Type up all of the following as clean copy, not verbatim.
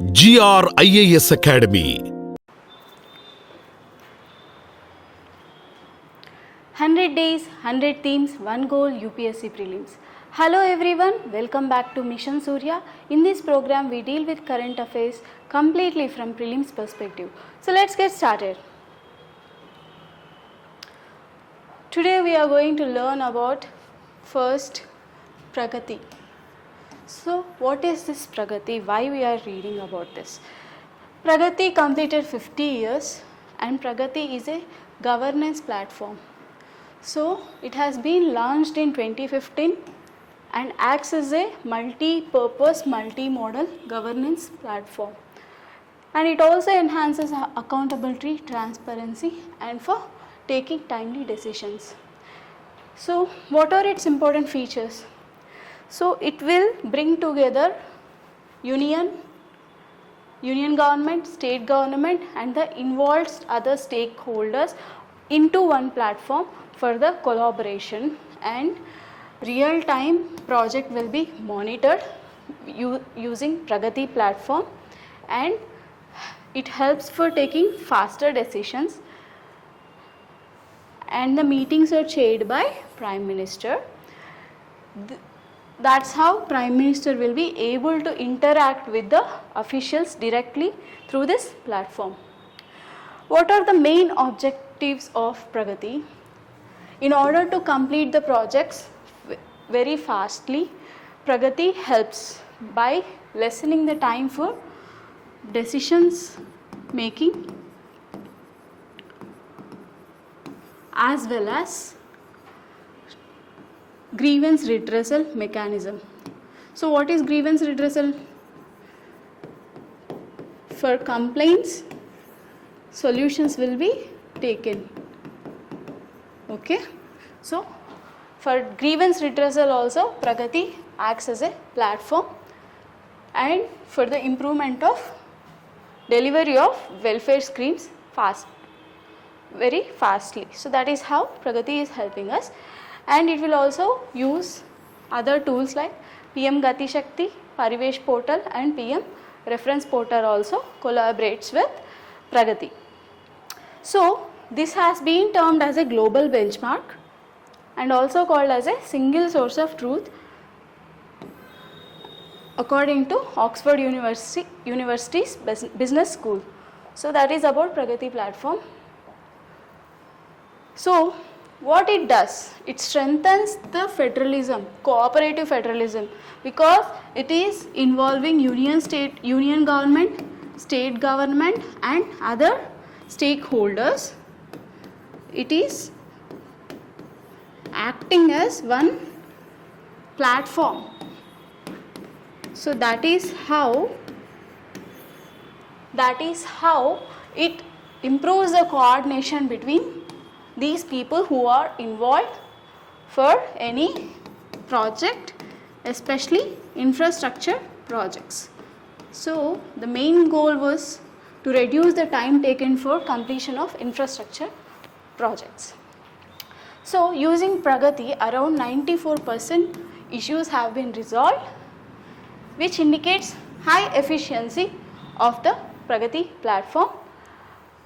GR IAS Academy. 100 days, 100 themes, one goal, UPSC Prelims. Hello everyone, welcome back to Mission Surya. In this program, we deal with current affairs completely from Prelims perspective. So let's get started. Today we are going to learn about first Pragati. So what is this Pragati? Why we are reading about this? Pragati completed 50 years and Pragati is a governance platform. So it has been launched in 2015 and acts as a multi-purpose, multi-modal governance platform. And it also enhances accountability, transparency and for taking timely decisions. So what are its important features? So it will bring together union government, state government and the involved other stakeholders into one platform for the collaboration, and real-time project will be monitored using Pragati platform, and it helps for taking faster decisions, and the meetings are chaired by Prime Minister. That's how Prime Minister will be able to interact with the officials directly through this platform. What are the main objectives of Pragati? In order to complete the projects very fastly, Pragati helps by lessening the time for decisions making as well as grievance redressal mechanism. So what is grievance redressal? For complaints, solutions will be taken. Okay, so for grievance redressal also Pragati acts as a platform, and for the improvement of delivery of welfare schemes very fastly. So that is how Pragati is helping us, and it will also use other tools like PM Gati Shakti, Parivesh portal and PM reference portal also collaborates with Pragati. So this has been termed as a global benchmark and also called as a single source of truth according to Oxford University's Business School. So that is about Pragati platform. So what it does, it strengthens the federalism, cooperative federalism, because it is involving union government, state government and other stakeholders. It is acting as one platform. So that is how it improves the coordination between these people who are involved for any project, especially infrastructure projects. So the main goal was to reduce the time taken for completion of infrastructure projects. So using Pragati, around 94% issues have been resolved, which indicates high efficiency of the Pragati platform.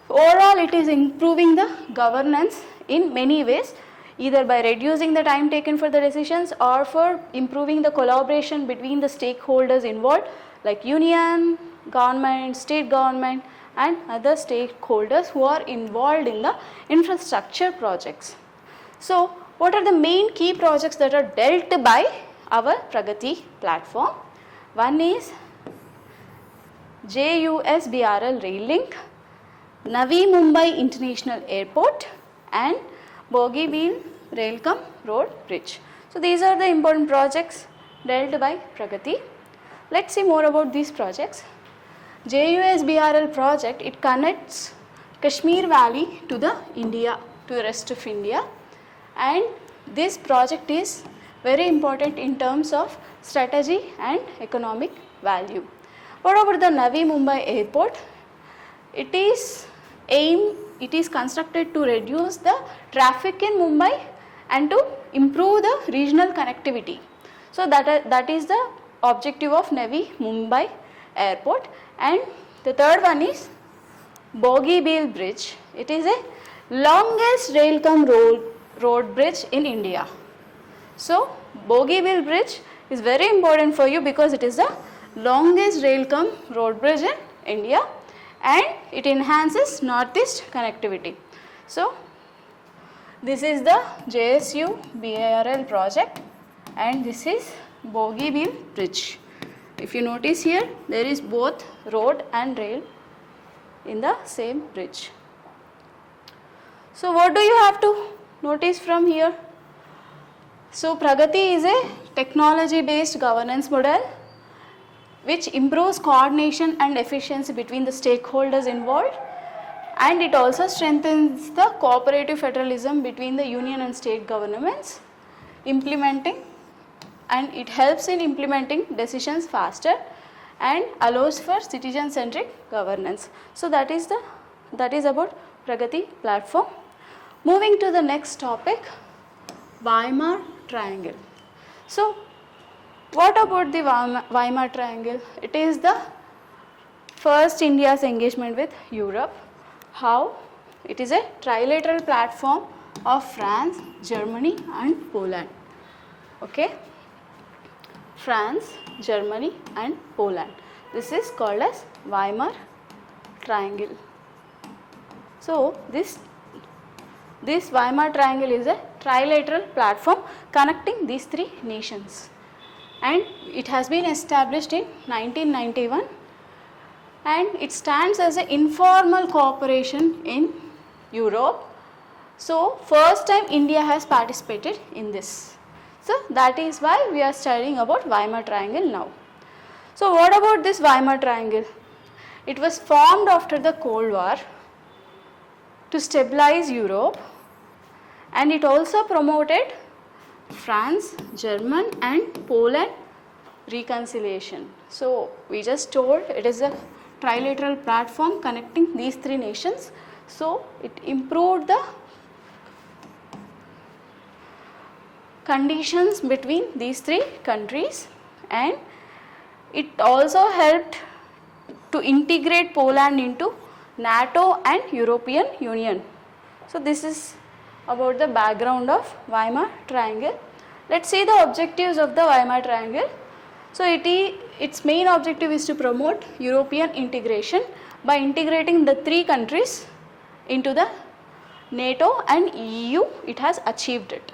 Overall, it is improving the governance in many ways, either by reducing the time taken for the decisions or for improving the collaboration between the stakeholders involved like union, government, state government and other stakeholders who are involved in the infrastructure projects. So what are the main key projects that are dealt by our Pragati platform? One is JUSBRL rail link, Navi Mumbai International Airport and Bogeybill Railcom Road Bridge. So these are the important projects dealt by Pragati. Let's see more about these projects. JUSBRL project, it connects Kashmir Valley to the rest of India, and this project is very important in terms of strategy and economic value. What about the Navi Mumbai Airport? It is constructed to reduce the traffic in Mumbai and to improve the regional connectivity. So that is the objective of Navi Mumbai airport. And the third one is Bogeybill Bridge. It is a longest rail cum road bridge in India. So Bogeybill Bridge is very important for you because it is the longest rail cum road bridge in India and it enhances northeast connectivity. So this is the JSU BARL project and this is Bogeybill Bridge. If you notice here, there is both road and rail in the same bridge. So what do you have to notice from here? So Pragati is a technology based governance model which improves coordination and efficiency between the stakeholders involved, and it also strengthens the cooperative federalism between the union and state governments, and it helps in implementing decisions faster and allows for citizen centric governance. So that is about Pragati platform. Moving to the next topic, Weimar Triangle. So what about the Weimar Triangle? It is the first India's engagement with Europe. How? It is a trilateral platform of France, Germany and Poland. Okay? France, Germany and Poland. This is called as Weimar Triangle. So this Weimar Triangle is a trilateral platform connecting these three nations, and it has been established in 1991 and it stands as an informal cooperation in Europe. So first time India has participated in this. So that is why we are studying about Weimar Triangle now. So what about this Weimar Triangle? It was formed after the Cold War to stabilize Europe, and it also promoted France, German and Poland reconciliation. So we just told it is a trilateral platform connecting these three nations. So it improved the conditions between these three countries, and it also helped to integrate Poland into NATO and European Union. So this is about the background of Weimar Triangle. Let's see the objectives of the Weimar Triangle. So its main objective is to promote European integration by integrating the three countries into the NATO and EU. It has achieved it.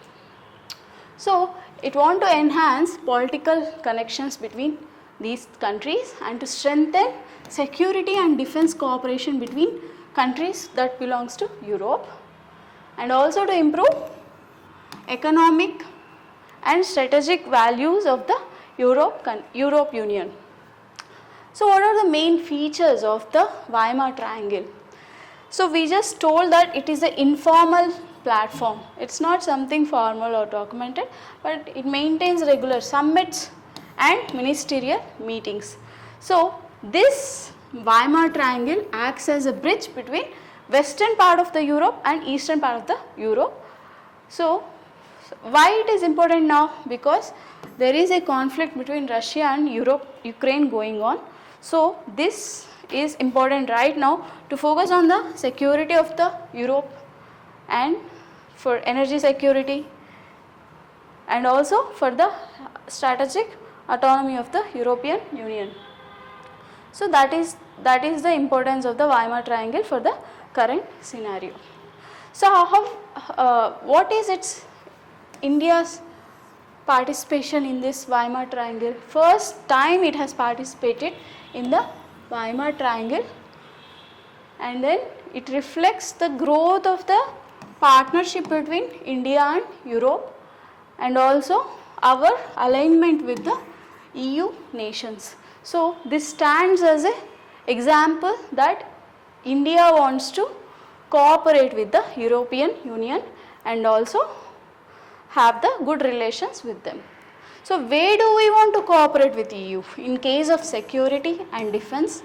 So it wants to enhance political connections between these countries and to strengthen security and defense cooperation between countries that belongs to Europe, and also to improve economic and strategic values of the Europe Union. So what are the main features of the Weimar Triangle? So we just told that it is an informal platform. It's not something formal or documented, but it maintains regular summits and ministerial meetings. So this Weimar Triangle acts as a bridge between western part of the Europe and eastern part of the Europe. So why it is important now? Because there is a conflict between Russia and Ukraine going on. So this is important right now to focus on the security of the Europe and for energy security, and also for the strategic autonomy of the European Union. So that is the importance of the Weimar Triangle for the current scenario. So what is India's participation in this Weimar Triangle? First time it has participated in the Weimar Triangle, and then it reflects the growth of the partnership between India and Europe, and also our alignment with the EU nations. So this stands as an example that India wants to cooperate with the European Union and also have the good relations with them. So where do we want to cooperate with EU? In case of security and defense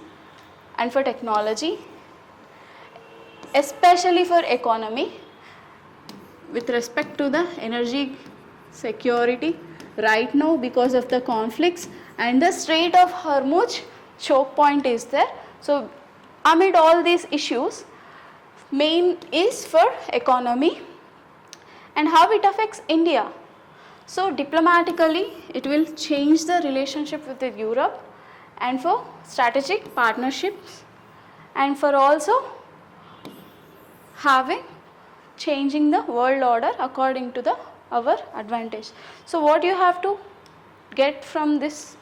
and for technology, especially for economy, with respect to the energy security right now because of the conflicts and the Strait of Hormuz choke point is there. So amid all these issues, main is for economy and how it affects India. So diplomatically it will change the relationship with the Europe, and for strategic partnerships, and for also having changing the world order according to the our advantage. So what you have to get from this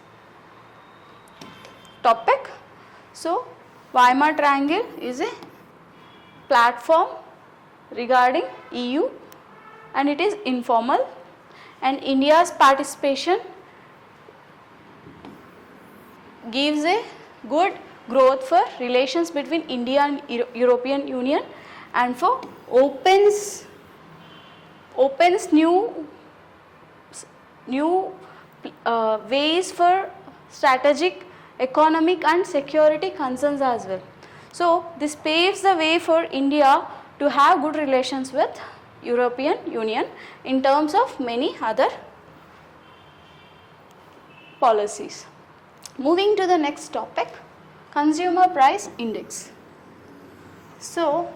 topic? So Weimar Triangle is a platform regarding EU and it is informal, and India's participation gives a good growth for relations between India and European Union, and for opens new ways for strategic, economic and security concerns as well. So this paves the way for India to have good relations with European Union in terms of many other policies. Moving to the next topic, consumer price index. So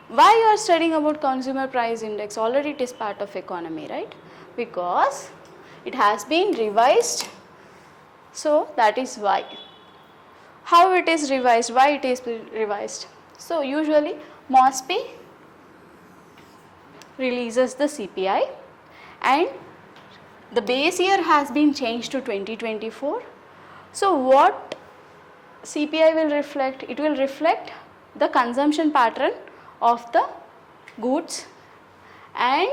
why you are studying about consumer price index? Already it is part of economy, right? Because it has been revised, so that is why. How it is revised? Why it is revised? So usually MOSPI releases the CPI and the base year has been changed to 2024. So what CPI will reflect? It will reflect the consumption pattern of the goods, and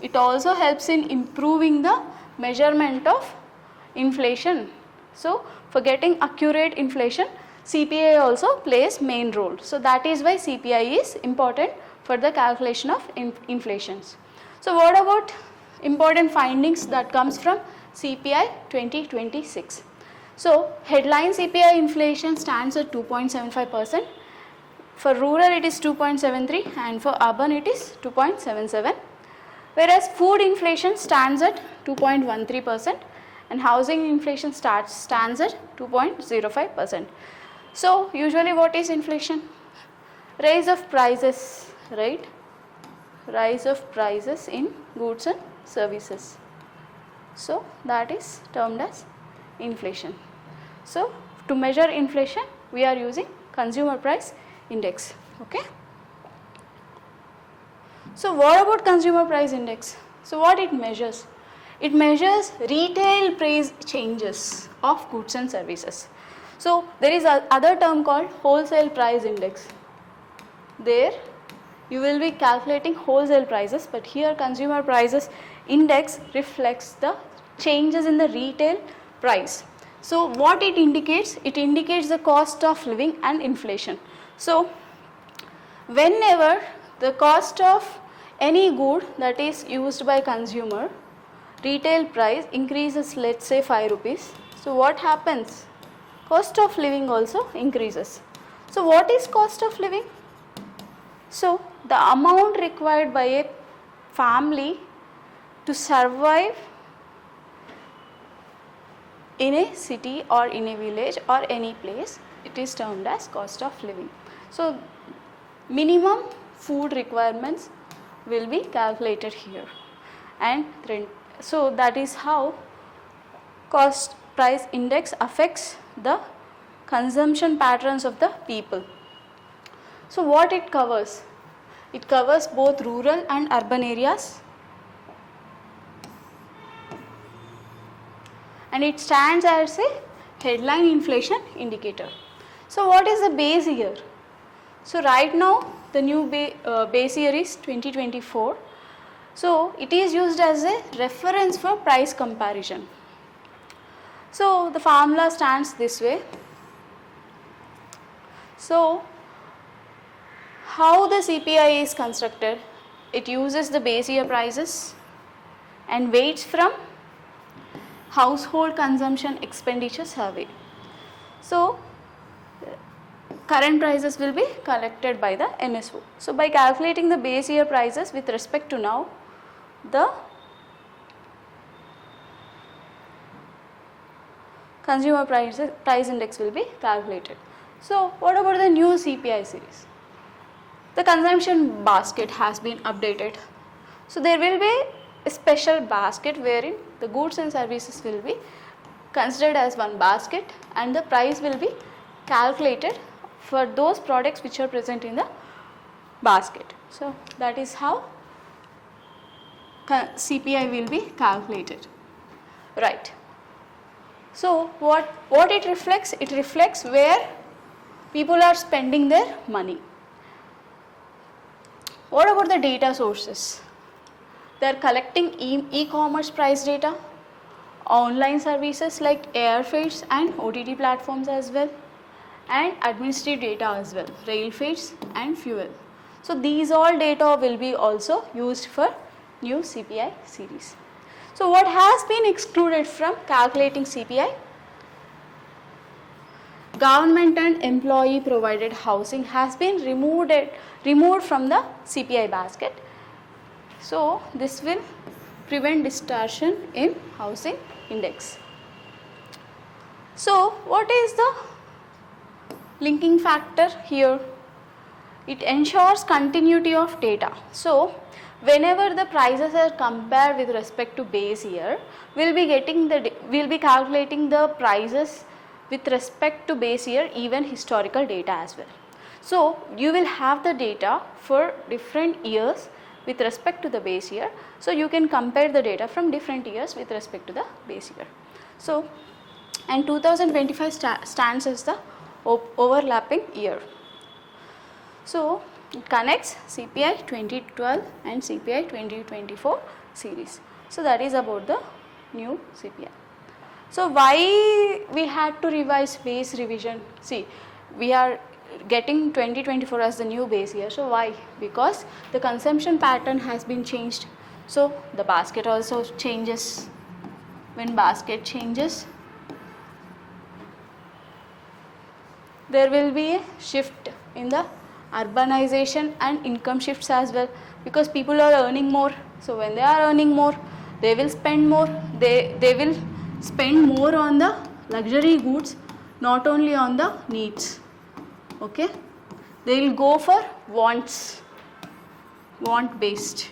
it also helps in improving the measurement of inflation. So for getting accurate inflation, CPI also plays main role. So that is why CPI is important for the calculation of inflations. So what about important findings that comes from CPI 2026? So headline CPI inflation stands at 2.75%. For rural it is 2.73 and for urban it is 2.77. Whereas food inflation stands at 2.13% and housing inflation stands at 2.05%. So usually what is inflation? Rise of prices, right? Rise of prices in goods and services. So that is termed as inflation. So to measure inflation we are using consumer price index. Okay. So what about consumer price index? So what it measures? It measures retail price changes of goods and services. So there is another term called wholesale price index. There you will be calculating wholesale prices, but here consumer prices index reflects the changes in the retail price. So what it indicates? It indicates the cost of living and inflation. So whenever the cost of any good that is used by consumer, retail price increases, let's say 5 rupees. So what happens? Cost of living also increases. So what is cost of living? So the amount required by a family to survive in a city or in a village or any place, it is termed as cost of living. So minimum food requirements will be calculated here, and so that is how cost price index affects the consumption patterns of the people. So what it covers? It covers both rural and urban areas, and it stands as a headline inflation indicator. So what is the base year? So right now the new base year is 2024. So it is used as a reference for price comparison. So the formula stands this way. So how the CPI is constructed? It uses the base year prices and weights from household consumption expenditure survey. So current prices will be collected by the NSO. So by calculating the base year prices with respect to now, the consumer price index will be calculated. So what about the new CPI series? The consumption basket has been updated. So there will be a special basket wherein the goods and services will be considered as one basket and the price will be calculated for those products which are present in the basket. So that is how CPI will be calculated, right? So what it reflects? It reflects where people are spending their money. What about the data sources? They are collecting e-commerce price data, online services like airfares and OTT platforms as well, and administrative data as well, rail fares and fuel. So these all data will be also used for new CPI series. So what has been excluded from calculating CPI? Government and employee provided housing has been removed from the CPI basket. So this will prevent distortion in housing index. So what is the linking factor here? It ensures continuity of data. So whenever the prices are compared with respect to base year, we'll be calculating the prices with respect to base year, even historical data as well. So you will have the data for different years with respect to the base year. So you can compare the data from different years with respect to the base year. So and 2025 stands as the overlapping year. So it connects CPI 2012 and CPI 2024 series. So that is about the new CPI. So why we had to revise base revision? See, we are getting 2024 as the new base year. So why? Because the consumption pattern has been changed. So the basket also changes. When basket changes, there will be a shift in the urbanization and income shifts as well, because people are earning more. So when they are earning more, they will spend more. They will spend more on the luxury goods, not only on the needs. Okay, they will go for want based,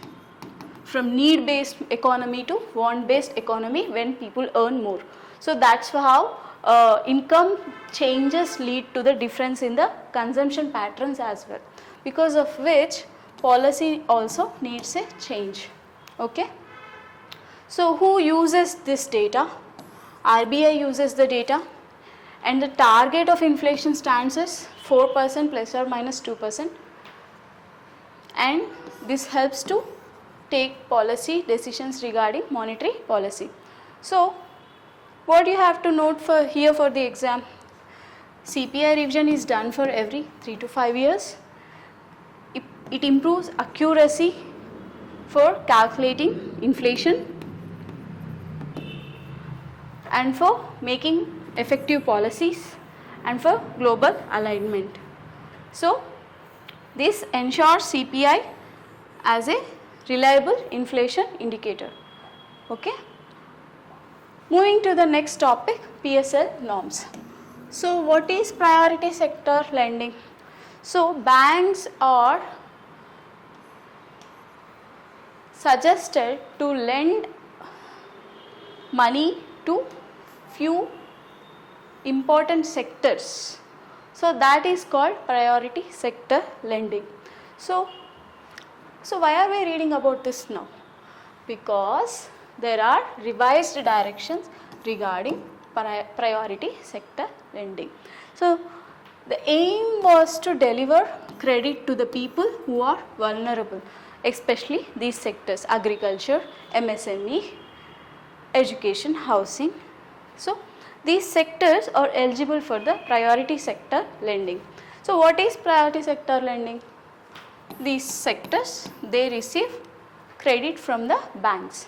from need based economy to want based economy when people earn more. So that's how income changes lead to the difference in the consumption patterns as well, because of which policy also needs a change. Okay, so who uses this data? RBI uses the data, and the target of inflation stands as 4% plus or minus 2%, and this helps to take policy decisions regarding monetary policy. So what you have to note for here for the exam, CPI revision is done for every 3 to 5 years. It improves accuracy for calculating inflation and for making effective policies and for global alignment. So this ensures CPI as a reliable inflation indicator. Okay. Moving to the next topic, PSL norms. So what is priority sector lending? So banks are suggested to lend money to few important sectors. So that is called priority sector lending. So why are we reading about this now? Because there are revised directions regarding priority sector lending. So the aim was to deliver credit to the people who are vulnerable, especially these sectors: agriculture, MSME, education, housing. So these sectors are eligible for the priority sector lending. So what is priority sector lending? These sectors, they receive credit from the banks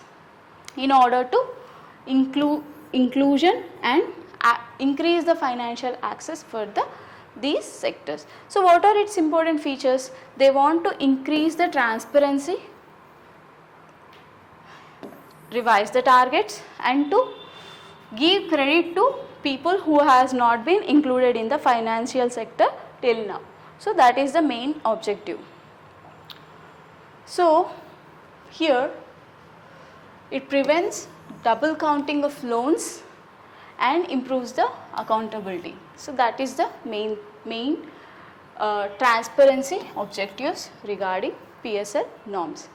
in order to inclusion and increase the financial access for these sectors. So what are its important features? They want to increase the transparency, revise the targets, and to give credit to people who has not been included in the financial sector till now. So that is the main objective. So here it prevents double counting of loans and improves the accountability. So that is the main transparency objectives regarding PSL norms.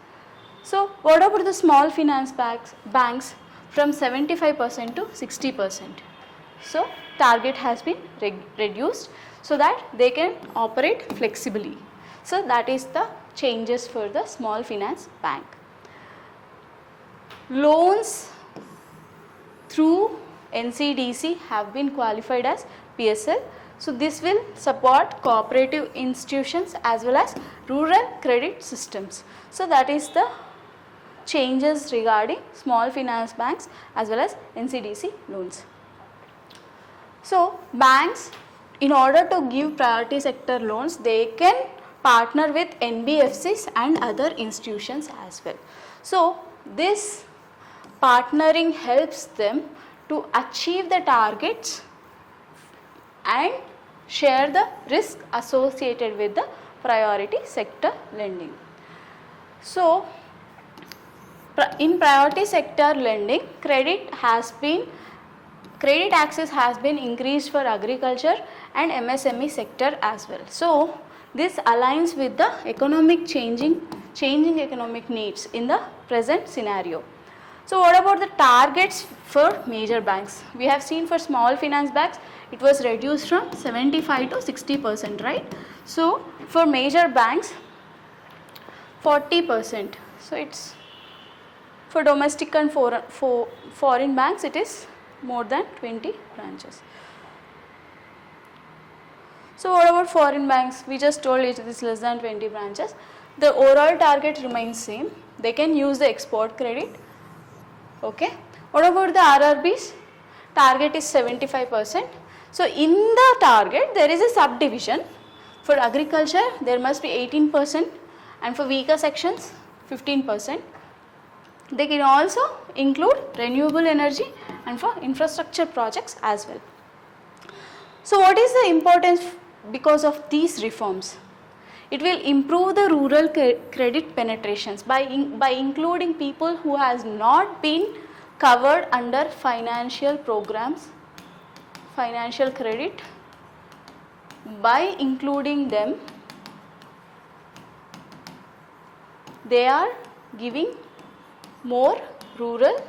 So what about the small finance banks from 75% to 60%? So target has been reduced so that they can operate flexibly. So that is the changes for the small finance bank. Loans through NCDC have been qualified as PSL. So this will support cooperative institutions as well as rural credit systems. So that is the changes regarding small finance banks as well as NCDC loans. So banks, in order to give priority sector loans, they can partner with NBFCs and other institutions as well. So this partnering helps them to achieve the targets and share the risk associated with the priority sector lending. So in priority sector lending, credit access has been increased for agriculture and MSME sector as well. So this aligns with the changing economic needs in the present scenario. So what about the targets for major banks? We have seen for small finance banks it was reduced from 75 to 60%, right? So for major banks 40%. So it's for domestic and foreign banks it is more than 20 branches. So what about foreign banks? We just told it is less than 20 branches. The overall target remains same. They can use the export credit. Okay. What about the RRBs? Target is 75%. So in the target there is a subdivision. For agriculture there must be 18% and for weaker sections 15%. They can also include renewable energy and for infrastructure projects as well. So what is the importance because of these reforms? It will improve the rural credit penetrations by including people who has not been covered under financial programs, financial credit. By including them, they are giving more rural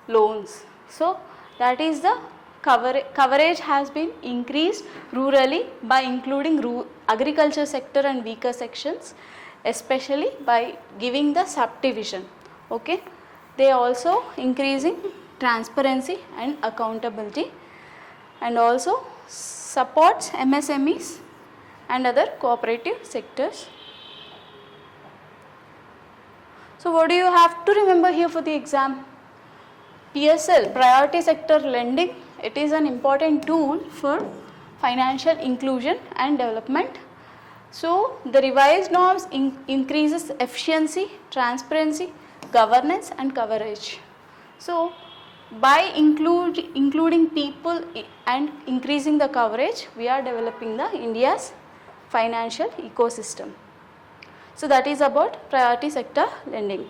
loans. So that is the coverage has been increased rurally by including agriculture sector and weaker sections, especially by giving the subdivision. Okay, they also increasing transparency and accountability and also supports MSMEs and other cooperative sectors. So what do you have to remember here for the exam? PSL, priority sector lending, it is an important tool for financial inclusion and development. So the revised norms increases efficiency, transparency, governance and coverage. So by including people and increasing the coverage, we are developing the India's financial ecosystem. So that is about priority sector lending.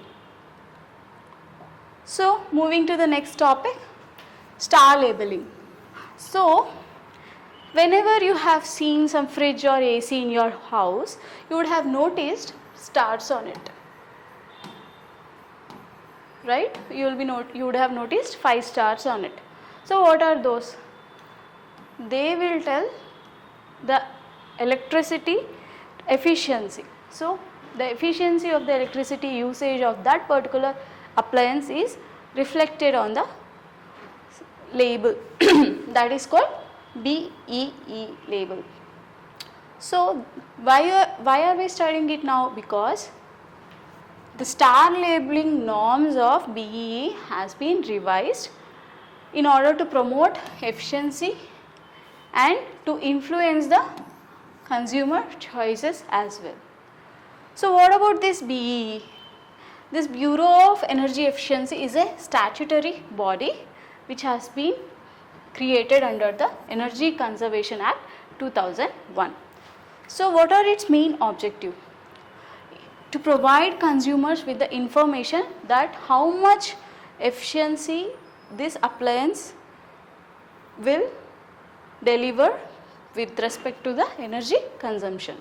So moving to the next topic, star labeling. So whenever you have seen some fridge or AC in your house, you would have noticed stars on it, right? You would have noticed 5 stars on it. So what are those? They will tell the electricity efficiency. So the efficiency of the electricity usage of that particular appliance is reflected on the label that is called BEE label. So why are we studying it now? Because the star labeling norms of BEE has been revised in order to promote efficiency and to influence the consumer choices as well. So what about this BEE? This Bureau of Energy Efficiency is a statutory body which has been created under the Energy Conservation Act 2001. So what are its main objective? To provide consumers with the information that how much efficiency this appliance will deliver with respect to the energy consumption.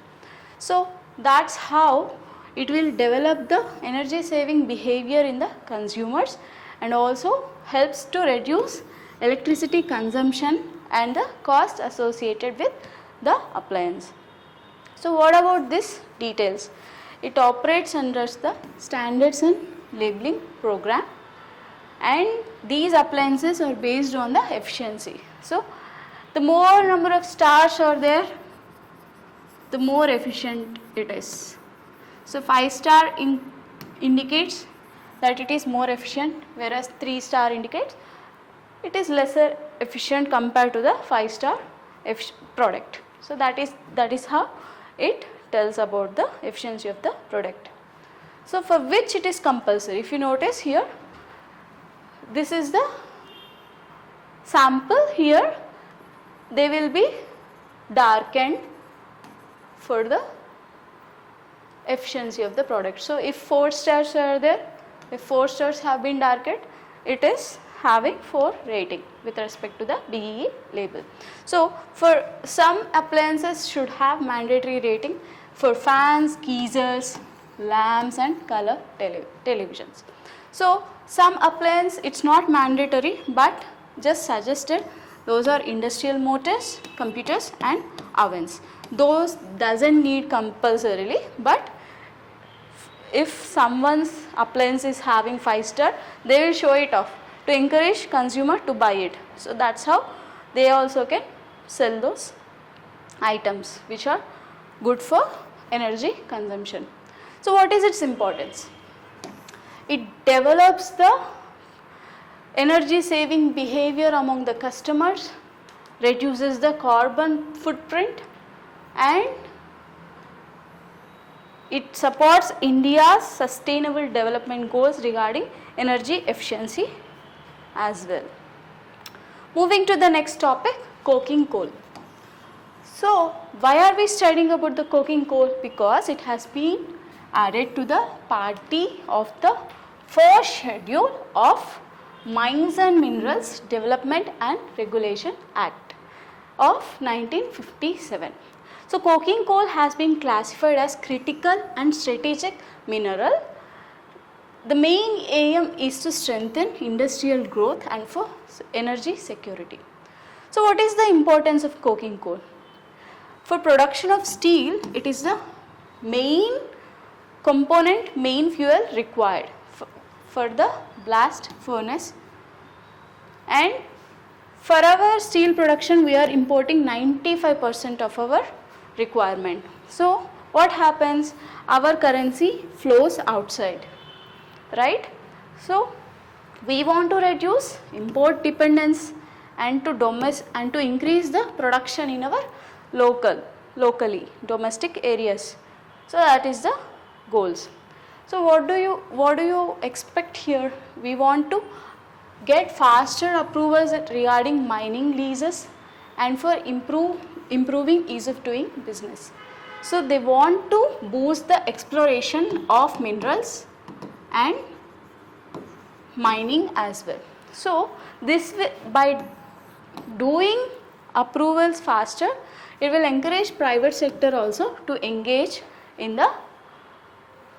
So that's how it will develop the energy saving behavior in the consumers and also helps to reduce electricity consumption and the cost associated with the appliance. So what about this details? It operates under the Standards and Labeling Program, and these appliances are based on the efficiency. So the more number of stars are there, the more efficient it is. So 5-star indicates that it is more efficient, whereas 3-star indicates it is lesser efficient compared to the 5-star product. So that is how it tells about the efficiency of the product. So for which it is compulsory. If you notice here, this is the sample. Here they will be darkened for the efficiency of the product. So if 4 stars are there, if 4 stars have been darkened, it is having 4 rating with respect to the BEE label. So for some appliances should have mandatory rating for fans, geysers, lamps and color televisions. So some appliance it's not mandatory but just suggested. Those are industrial motors, computers and ovens. Those doesn't need compulsorily, but if someone's appliance is having 5-star, they will show it off to encourage consumer to buy it. So that's how they also can sell those items which are good for energy consumption. So what is its importance? It develops the energy saving behavior among the customers, reduces the carbon footprint, and it supports India's sustainable development goals regarding energy efficiency as well. Moving to the next topic, coking coal. So why are we studying about the coking coal? Because it has been added to the Part D of the first schedule of Mines and Minerals Development and Regulation Act of 1957. So coking coal has been classified as critical and strategic mineral. The main aim is to strengthen industrial growth and for energy security. So what is the importance of coking coal? For production of steel, it is the main component, main fuel required for the blast furnace, and for our steel production we are importing 95% of our requirement. So what happens? Our currency flows outside, right? So we want to reduce import dependence and to increase the production in our locally domestic areas. So that is the goals. So what do you expect here? We want to get faster approvals regarding mining leases and for improving ease of doing business. So they want to boost the exploration of minerals and mining as well. So this by doing approvals faster, it will encourage private sector also to engage in the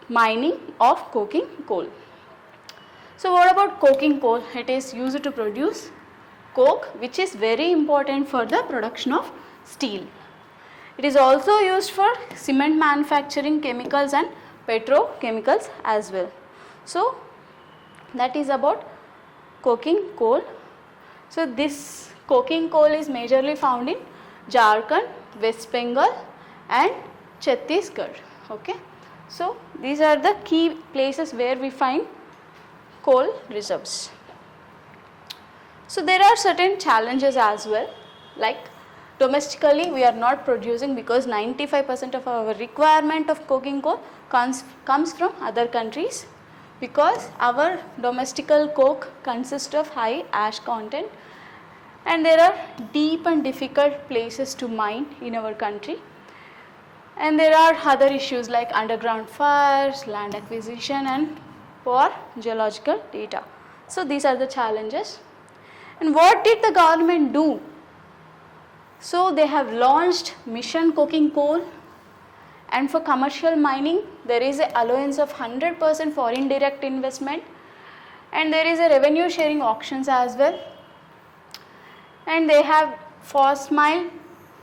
mining of coking coal. So what about coking coal? It is used to produce coke, which is very important for the production of steel. It is also used for cement manufacturing, chemicals and petrochemicals as well. So that is about coking coal. So this coking coal is majorly found in Jharkhand, West Bengal and Chhattisgarh. Okay. So these are the key places where we find coal reserves. So there are certain challenges as well, like domestically we are not producing because 95% of our requirement of coking coal comes from other countries, because our domestical coke consists of high ash content and there are deep and difficult places to mine in our country, and there are other issues like underground fires, land acquisition and poor geological data. So these are the challenges. And what did the government do? So they have launched mission coking coal, and for commercial mining there is an allowance of 100% foreign direct investment, and there is a revenue sharing auctions as well, and they have fast mile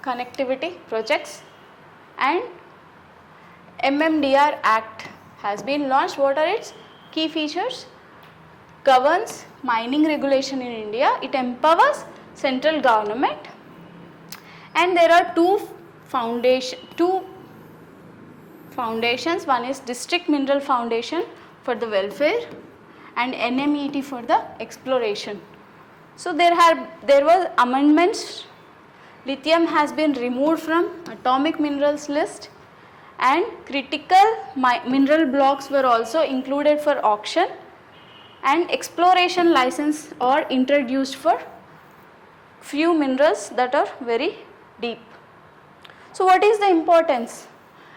connectivity projects, and MMDR Act has been launched. What are its key features? Governs mining regulation in India, it empowers central government, and there are two foundations, one is District Mineral Foundation for the welfare and NMET for the exploration. So there was amendments. Lithium has been removed from atomic minerals list, and critical mineral blocks were also included for auction, and exploration license are introduced for few minerals that are very deep. So what is the importance?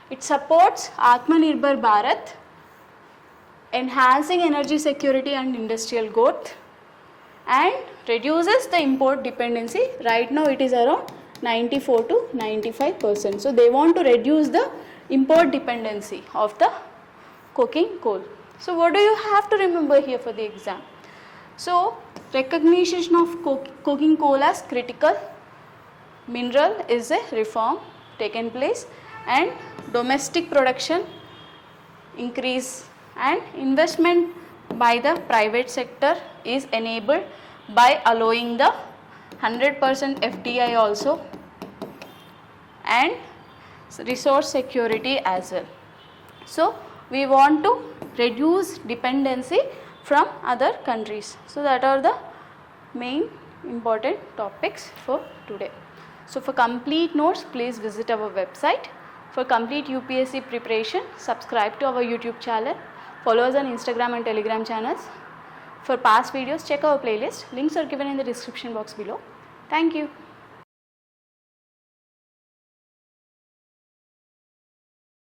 It supports Atmanirbhar Bharat, enhancing energy security and industrial growth, and reduces the import dependency. Right now it is around 94 to 95%. So they want to reduce the import dependency of the coking coal. So what do you have to remember here for the exam? So recognition of coking coal as critical mineral is a reform taken place, and domestic production increase, and investment by the private sector is enabled by allowing the 100% FDI also, and resource security as well. So we want to reduce dependency from other countries. So that are the main important topics for today. So for complete notes, please visit our website. For complete UPSC preparation, subscribe to our YouTube channel, follow us on Instagram and Telegram channels. For past videos, check our playlist. Links are given in the description box below. Thank you.